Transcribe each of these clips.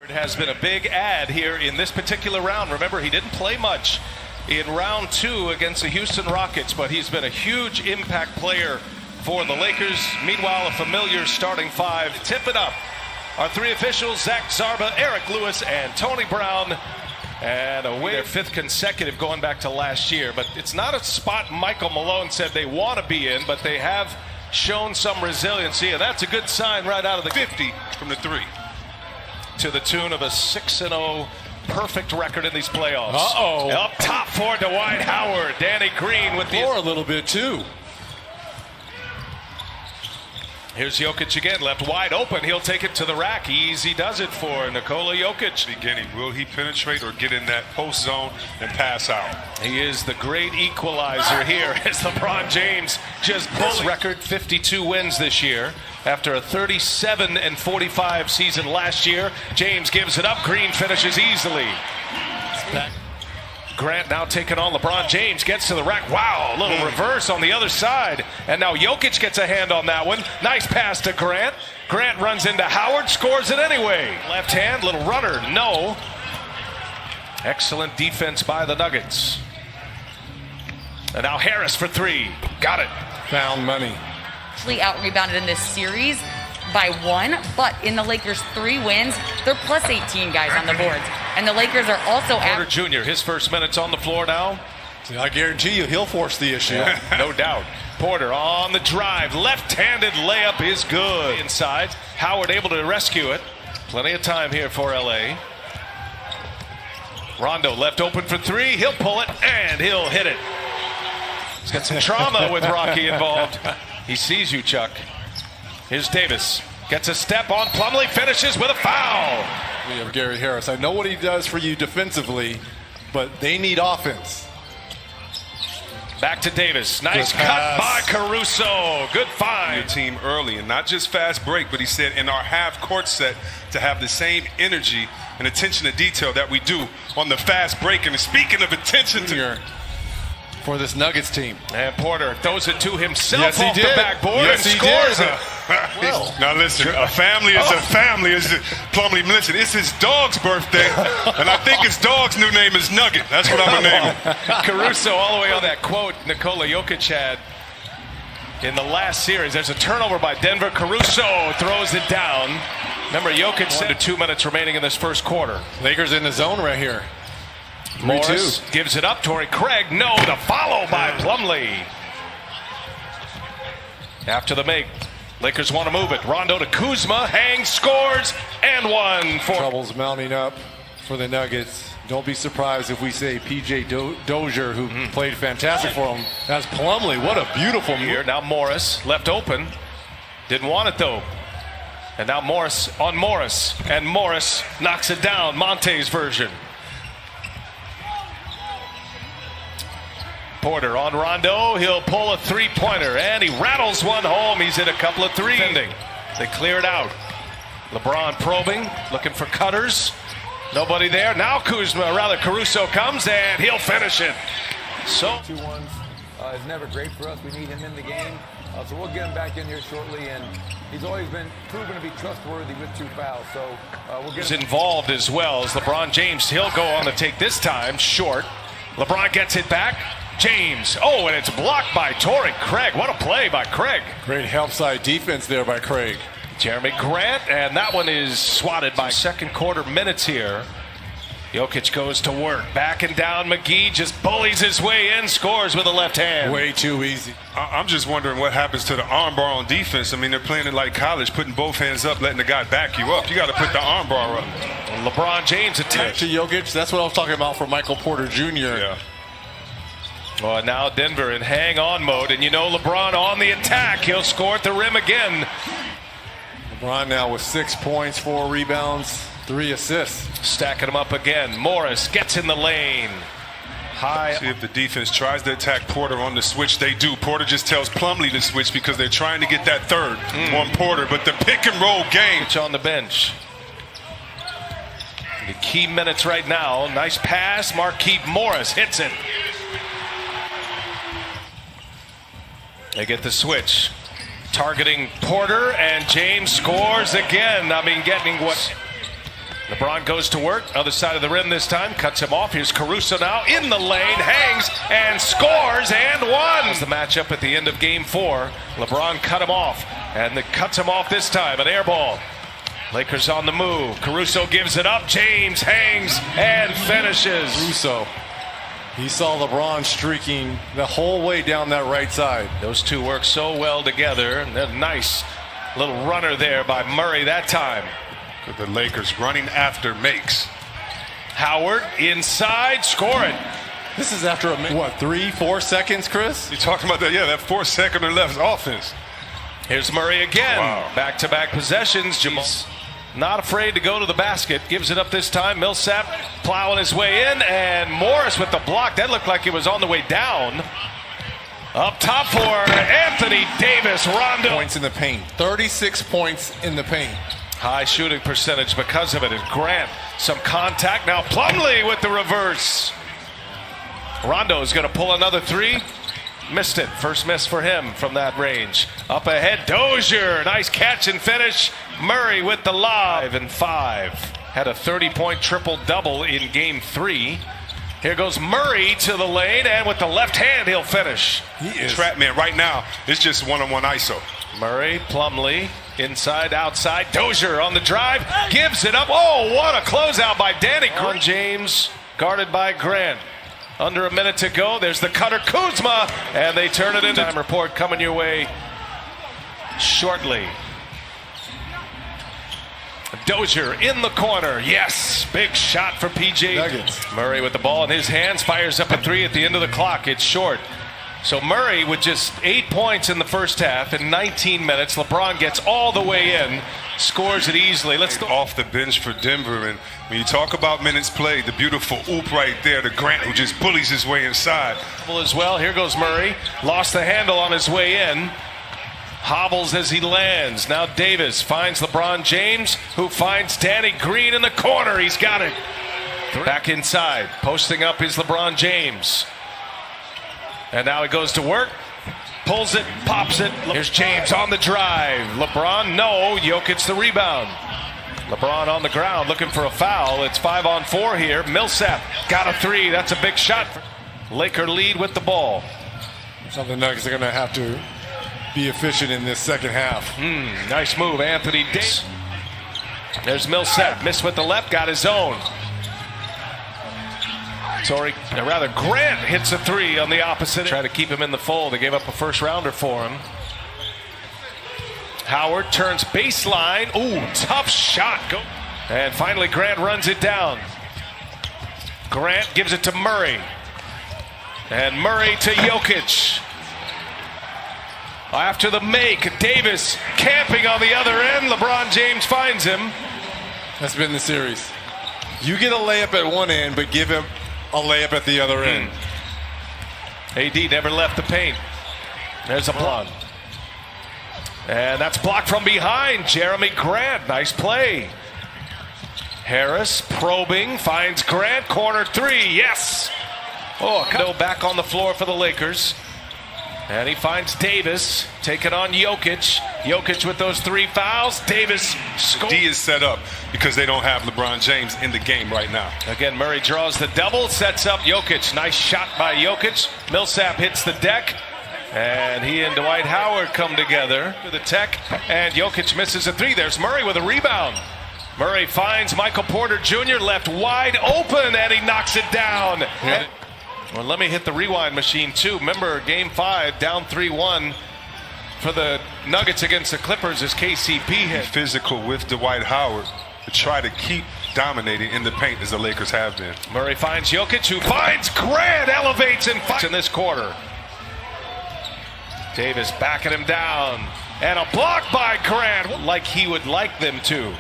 It has been a big add here in this particular round. Remember, he didn't play much in round 2 against the Houston Rockets, but he's been a huge impact player for the Lakers. Meanwhile, a familiar starting 5. Tip it up. Our 3 officials, Zach Zarba, Eric Lewis, and Tony Brown. And away their 5th consecutive going back to last year. But it's not a spot Michael Malone said they want to be in, but they have shown some resiliency, and that's a good sign right out of the 50 from the 3. To the tune of a 6-0 perfect record in these playoffs. Uh-oh. Up top for Dwight Howard. Danny Green with the... a little bit, too. Here's Jokic again, left wide open. He'll take it to the rack. Easy does it for Nikola Jokic. Beginning, will he penetrate or get in that post zone and pass out? He is the great equalizer here as LeBron James just bullied. Record 52 wins this year after a 37-45 season last year. James gives it up. Green finishes easily. Grant now taking on LeBron James, gets to the rack. Wow, a little reverse on the other side. And now Jokic gets a hand on that one. Nice pass to Grant. Grant runs into Howard, scores it anyway. Left hand, little runner, no. Excellent defense by the Nuggets. And now Harris for 3. Got it. Found money. Actually out-rebounded in this series by 1, but in the Lakers' 3 wins, they're plus 18 guys on the boards. And the Lakers are also Porter Jr., his first minutes on the floor now. I guarantee you he'll force the issue. No doubt. Porter on the drive. Left-handed layup is good. Inside. Howard able to rescue it. Plenty of time here for LA. Rondo left open for 3. He'll pull it and he'll hit it. He's got some trauma with Rocky involved. He sees you, Chuck. Here's Davis. Gets a step on Plumlee, finishes with a foul. We have Gary Harris. I know what he does for you defensively, but they need offense. Back to Davis. Nice cut by Caruso. Good find. Your team early, and not just fast break, but he said in our half-court set to have the same energy and attention to detail that we do on the fast break. And speaking of attention to... For this Nuggets team. And Porter throws it to himself yes, off the backboard and scores it. Well, now listen, a family is a family. Plumlee, listen, it's his dog's birthday, and I think his dog's new name is Nugget. That's what I'm going to name him. Caruso all the way on that quote Nikola Jokic had in the last series. There's a turnover by Denver. Caruso throws it down. Remember, Jokic said 2 minutes remaining in this first quarter. Lakers in the zone right here. Morris gives it up. Torrey Craig, no, the follow by Plumlee. After the make, Lakers want to move it. Rondo to Kuzma, hangs, scores, and 1 for... Trouble's mounting up for the Nuggets. Don't be surprised if we say P.J. Dozier, who played fantastic for him. That's Plumlee. What a beautiful here. Now Morris, left open. Didn't want it, though. And now Morris on Morris. And Morris knocks it down, Monte's version. Porter on Rondo. He'll pull a 3-pointer, and he rattles one home. He's hit a couple of 3s. They clear it out. LeBron probing, looking for cutters. Nobody there. Now Caruso comes, and he'll finish it. So 2-1 is never great for us. We need him in the game. So we'll get him back in here shortly, and he's always been proven to be trustworthy with 2 fouls. So we'll get him involved as well as LeBron James. He'll go on the take this time, short. LeBron gets it back. James. Oh, and it's blocked by Torrey Craig. What a play by Craig. Great help side defense there by Craig. Jeremy Grant, and that one is swatted by second quarter minutes here. Jokic goes to work. Back and down. McGee just bullies his way in, scores with a left hand. Way too easy. I'm just wondering what happens to the armbar on defense. I mean, they're playing it like college, putting both hands up, letting the guy back you up. You got to put the armbar up. And LeBron James attacks to Jokic. That's what I was talking about for Michael Porter Jr. Yeah. Well, now Denver in hang-on mode, and you know LeBron on the attack. He'll score at the rim again. LeBron now with 6 points, 4 rebounds, 3 assists. Stacking them up again. Morris gets in the lane. High. See if the defense tries to attack Porter on the switch. They do. Porter just tells Plumlee to switch because they're trying to get that third on Porter. But the pick-and-roll game. On the bench. The key minutes right now. Nice pass. Markieff Morris hits it. They get the switch. Targeting Porter, and James scores again. I mean, getting what LeBron goes to work, other side of the rim this time, cuts him off. Here's Caruso now in the lane, hangs and scores and one. The matchup at the end of game 4. LeBron cut him off, and cuts him off this time, an air ball. Lakers on the move. Caruso gives it up. James hangs and finishes. Caruso. He saw LeBron streaking the whole way down that right side. Those two work so well together. And a nice little runner there by Murray that time. The Lakers running after makes. Howard inside, scoring. This is after, 3-4 seconds, Chris? You talking about that? Yeah, that 4 second or less offense. Here's Murray again. Wow. Back-to-back possessions. Jamal not afraid to go to the basket. Gives it up this time. Millsap plowing his way in. And Morris with the block. That looked like it was on the way down. Up top for Anthony Davis. Rondo. Points in the paint. 36 points in the paint. High shooting percentage because of it. And Grant, some contact. Now Plumlee with the reverse. Rondo is going to pull another three. Missed it. First miss for him from that range. Up ahead, Dozier. Nice catch and finish. Murray with the lob. 5. Had a 30-point triple-double in game 3. Here goes Murray to the lane, and with the left hand, he'll finish. He is trap man right now. It's just one-on-one ISO. Murray, Plumlee, inside, outside. Dozier on the drive, gives it up. Oh, what a closeout by Danny Green. James guarded by Grant. Under a minute to go. There's the cutter, Kuzma, and they turn it into time report coming your way shortly. Dozier in the corner. Yes, big shot for PJ. Nuggets. Murray with the ball in his hands, fires up a 3 at the end of the clock. It's short. So Murray with just 8 points in the first half in 19 minutes. LeBron gets all the way in, scores it easily. Let's go off the bench for Denver. And when you talk about minutes played, the beautiful oop right there to Grant, who just bullies his way inside. As well, here goes Murray. Lost the handle on his way in. Hobbles as he lands. Now Davis finds LeBron James, who finds Danny Green in the corner. He's got it. Back inside. Posting up is LeBron James. And now he goes to work. Pulls it, pops it. Here's James on the drive. LeBron, no. Jokic the rebound. LeBron on the ground looking for a foul. It's 5-on-4 here. Millsap got a 3. That's a big shot. Laker lead with the ball. So the Nuggets are going to have to be efficient in this second half. Nice move, Anthony Davis. There's Millsap. Missed with the left, got his own. Grant hits a 3 on the opposite. Try to keep him in the fold. They gave up a first rounder for him. Howard turns baseline. Ooh, tough shot. Go. And finally Grant runs it down. Grant gives it to Murray. And Murray to Jokic. After the make, Davis camping on the other end. LeBron James finds him. That's been the series. You get a layup at one end, but give him a layup at the other end. AD never left the paint. There's a block. And that's blocked from behind. Jeremy Grant, nice play. Harris probing, finds Grant, corner 3, yes. Oh, back on the floor for the Lakers. And he finds Davis, taking on Jokic. Jokic with those 3 fouls. Davis scores. D is set up because they don't have LeBron James in the game right now. Again, Murray draws the double, sets up Jokic. Nice shot by Jokic. Millsap hits the deck. And he and Dwight Howard come together to the tech. And Jokic misses a 3. There's Murray with a rebound. Murray finds Michael Porter Jr. left wide open, and he knocks it down. Yeah. Well, let me hit the rewind machine, too. Remember, Game 5, down 3-1 for the Nuggets against the Clippers as KCP hit. Physical with Dwight Howard to try to keep dominating in the paint as the Lakers have been. Murray finds Jokic, who finds Grant, elevates and fights in this quarter. Davis backing him down. And a block by Grant, like he would like them to.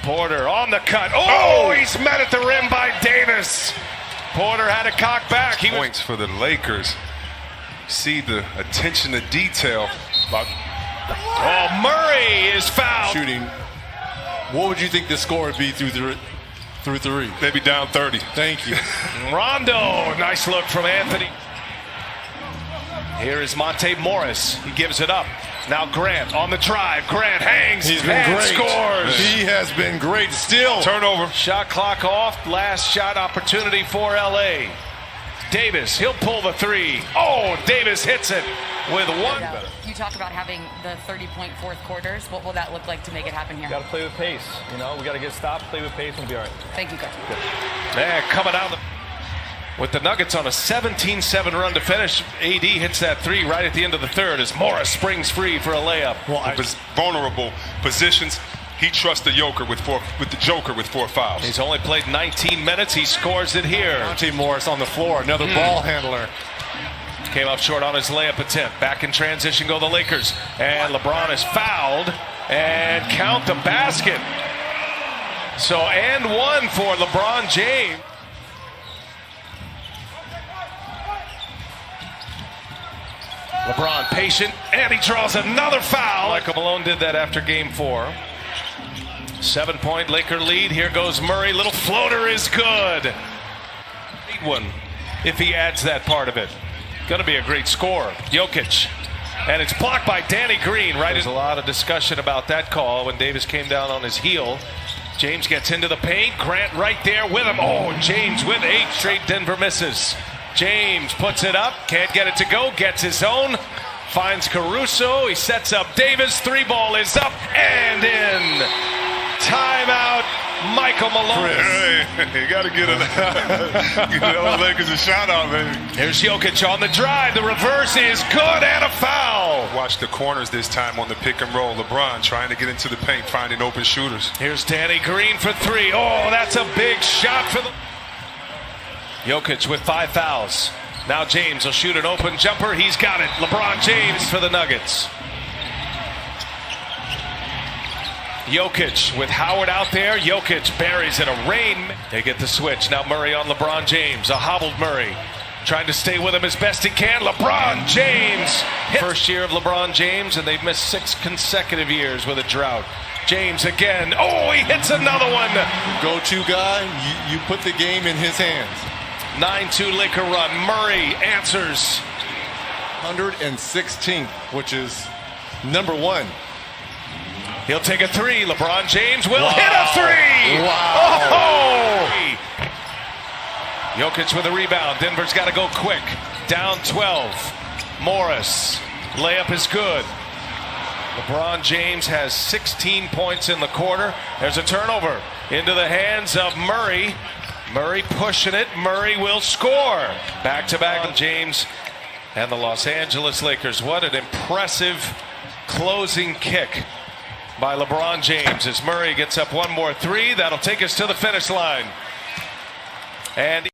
Porter on the cut. Oh, he's met at the rim by Davis. Porter had a cock back. Points for the Lakers. See the attention to detail. Oh, Murray is fouled. Shooting. What would you think the score would be through 3? They'd be down 30. Thank you. Rondo, nice look from Anthony. Here is Monte Morris. He gives it up. Now Grant on the drive. Grant hangs He's been and great. scores. He has been great still. Turnover. Shot clock off. Last shot opportunity for LA. Davis, he'll pull the three. Oh, Davis hits it with one. You talk about having the 30-point fourth quarters. What will that look like to make it happen here? Got to play with pace. You know, we got to get stopped, play with pace, and we'll be all right. Thank you, Coach. Yeah, coming out with the Nuggets on a 17-7 run to finish. AD hits that three right at the end of the third as Morris springs free for a layup. Vulnerable positions. He trusts the Joker with four fouls. He's only played 19 minutes. He scores it here. Monte Morris on the floor, another ball handler. Came up short on his layup attempt. Back in transition go the Lakers. And LeBron is fouled. And count the basket. So, and one for LeBron James. LeBron patient, and he draws another foul. Michael Malone did that after game 4. 7-point Laker lead. Here goes Murray. Little floater is good. Big one if he adds that part of it. Going to be a great score. Jokic. And it's blocked by Danny Green. Right. There's a lot of discussion about that call when Davis came down on his heel. James gets into the paint. Grant right there with him. Oh, James with 8 straight. Denver misses. James puts it up. Can't get it to go. Gets his own. Finds Caruso. He sets up Davis. 3-ball is up and in. Timeout, Michael Malone. Hey, you got to get the Lakers a shout out, man. Here's Jokic on the drive. The reverse is good and a foul. Watch the corners this time on the pick and roll. LeBron trying to get into the paint, finding open shooters. Here's Danny Green for 3. Oh, that's a big shot for the... Jokic with 5 fouls. Now James will shoot an open jumper. He's got it. LeBron James for the Nuggets. Jokic with Howard out there. Jokic buries it. A rain. They get the switch. Now Murray on LeBron James. A hobbled Murray. Trying to stay with him as best he can. LeBron James. First year of LeBron James, and they've missed 6 consecutive years with a drought. James again. Oh, he hits another one. Go-to guy, you put the game in his hands. 9-2 Laker run. Murray answers. 116th, which is number 1. He'll take a 3. LeBron James will hit a 3. Wow. Oh! Jokic with a rebound. Denver's got to go quick. Down 12. Morris. Layup is good. LeBron James has 16 points in the quarter. There's a turnover into the hands of Murray. Murray pushing it. Murray will score. Back-to-back James and the Los Angeles Lakers. What an impressive closing kick by LeBron James as Murray gets up one more 3. That'll take us to the finish line. And